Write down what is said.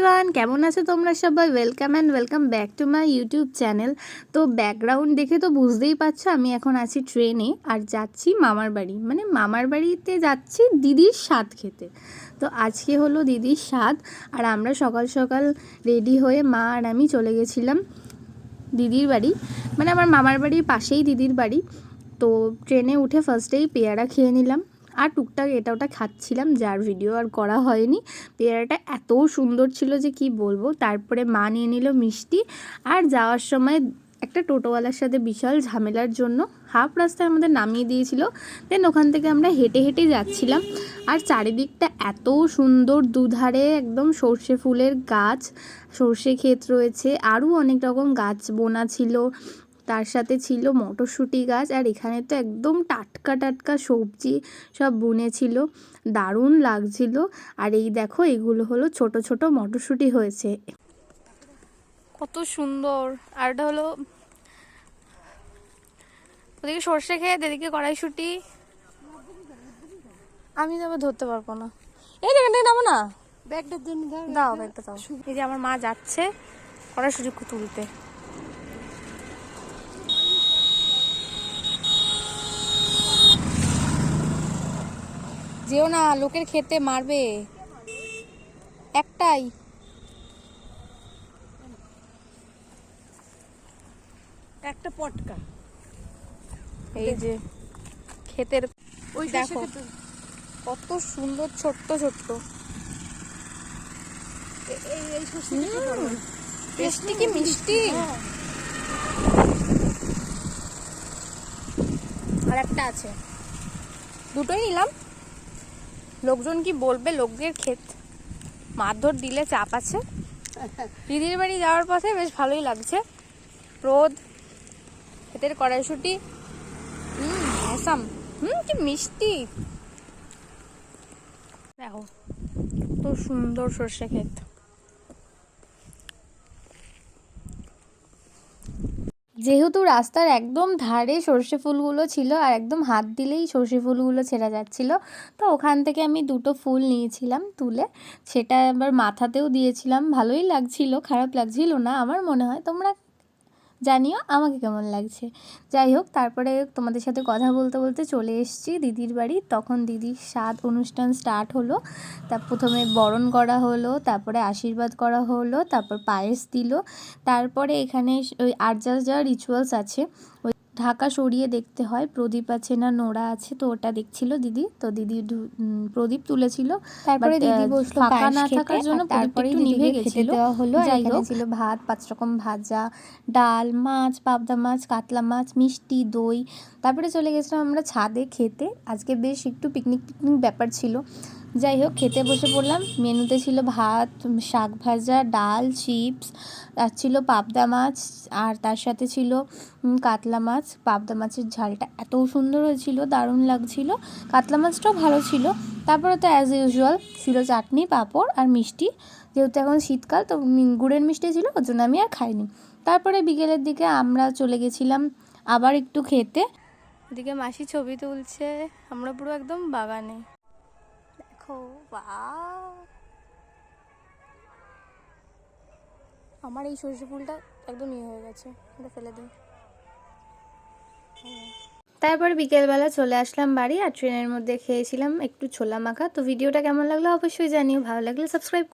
Everyone, কেমন আছো তোমরা সবাই? Welcome back to my YouTube channel. তো ব্যাকগ্রাউন্ড দেখে তো বুঝতেই পারছো আমি এখন আছি ট্রেনে আর যাচ্ছি মামার বাড়ি, মানে মামার বাড়িতে যাচ্ছি দিদির স্বাদ খেতে। তো আজকে হলো দিদির স্বাদ আর আমরা সকাল সকাল রেডি হয়ে মা আর আমি চলে গেছিলাম দিদির বাড়ি, মানে আমার মামার বাড়ির পাশেই দিদির বাড়ি। তো ট্রেনে উঠে ফার্স্টেই পেয়ারা খেয়ে নিলাম আর টুকটাক এটা ওটা খাচ্ছিলাম, যার ভিডিও আর করা হয়নি। পেয়ারাটা এত সুন্দর ছিল যে কি বলবো। তারপরে মা নিয়ে নিল মিষ্টি আর যাওয়ার সময় একটা টোটোওয়ালার সাথে বিশাল ঝামেলার জন্য হাফ রাস্তায় আমাদের নামিয়ে দিয়েছিল। দেন ওখান থেকে আমরা হেঁটে হেঁটে যাচ্ছিলাম আর চারিদিকটা এত সুন্দর, দুধারে একদম সর্ষে ফুলের গাছ, সর্ষে ক্ষেত রয়েছে, আরও অনেক রকম গাছ বোনা ছিল, তার সাথে ছিল মটরশুঁটি গাছ। আর এখানে তো একদম টাটকা টাটকা সবজি সব বুনেছিল, দারুণ লাগছিল। আর এই দেখো এগুলো হলো ছোট ছোট মটরশুঁটি হয়েছে, কত সুন্দর। আর এটা হলো ওদিকে সর্ষে ক্ষেত, এদিকে কড়াইশুঁটি। আমি তো আবার ধরতে পারবো না, এই দেখেন নামো না, ব্যাগটার জন্য দাও ব্যাগটা দাও। এই যে আমার মা যাচ্ছে কড়াইশুঁটি তুলতে। যেও না, লোকের খেতে মারবে। একটাই একটা পটকা, এই যে ক্ষেতের, ওই দেখো কত সুন্দর ছোট্ট ছোট্ট। এই সর্ষে টেস্টি কি মিষ্টি। আর একটা আছে, দুটোই নিলাম। লোকজন কি বলবে, লোকের ক্ষেত মারধর দিলে চাপ আছে। দিদির বাড়ি যাওয়ার পথে বেশ ভালোই লাগছে, রোদ, ক্ষেতের কড়াইশুঁটি, অসাম। কি মিষ্টি, দেখো কত সুন্দর সর্ষে ক্ষেত। যেহেতু রাস্তার একদম ধারে সর্ষে ফুলগুলো ছিল আর একদম হাত দিলেই সর্ষে ফুলগুলো ছেঁড়া যাচ্ছিল, তো ওখান থেকে আমি দুটো ফুল নিয়েছিলাম তুলে, সেটা আবার মাথাতেও দিয়েছিলাম। ভালোই লাগছিল, খারাপ লাগছিল না আমার মনে হয়। তোমরা জানিও আমাকে কেমন লাগছে। যাই হোক, তারপরে তোমাদের সাথে কথা বলতে বলতে চলে এসেছি দিদির বাড়ি। তখন দিদির স্বাদ অনুষ্ঠান স্টার্ট হলো। তা প্রথমে বরণ করা হলো, তারপরে আশীর্বাদ করা হলো, তারপর পায়েস দিল। তারপরে এখানে ওই আর যা রিচুয়ালস আছে, ওই ঢাকা সরিয়ে দেখতে হয় প্রদীপ আছে না নোড়া আছে, তো ওটা দেখছিল দিদি। তো দিদি প্রদীপ তুলেছিল, তারপরে দিদি বসলো ফাঁকা না থাকার জন্য প্রদীপটা একটু নিভে গেছিল। যাই হোক, ছিল ভাত, 5 রকম ভাজা, ডাল, মাছ, পাবদা মাছ, কাতলা মাছ, মিষ্টি, দই। তারপরে চলে গেছিলাম আমরা ছাদে খেতে। আজকে বেশ একটু পিকনিক ব্যাপার ছিল। যাই হোক, খেতে বসে পড়লাম। মেনুতে ছিল ভাত, শাক ভাজা, ডাল, চিপস, আর ছিল পাবদা মাছ, আর তার সাথে ছিল কাতলা মাছ। পাবদা মাছের ঝালটা এত সুন্দর হয়েছিল, দারুণ লাগছিল। কাতলা মাছটাও ভালো ছিল। তারপরে তো অ্যাজ ইউজুয়াল ছিল চাটনি, পাঁপড় আর মিষ্টি। যেহেতু এখন শীতকাল, তো গুড়ের মিষ্টি ছিল, ওর জন্য আমি আর খাইনি। তারপরে বিকেলের দিকে আমরা চলে গেছিলাম আবার একটু খেতে। এদিকে মাসি ছবি তুলছে, আমরা পুরো একদম বাগানে। দেখো, বাহ, আমার এই সরষে ফুলটা একদম ইয়ে হয়ে গেছে, এটা ফেলে দিই। তারপর বিকেলবেলা চলে আসলাম বাড়ি আর ট্রেনের মধ্যে খেয়েছিলাম একটু ছোলা মাখা। তো ভিডিওটা কেমন লাগলো অবশ্যই জানিও, ভালো লাগলে সাবস্ক্রাইব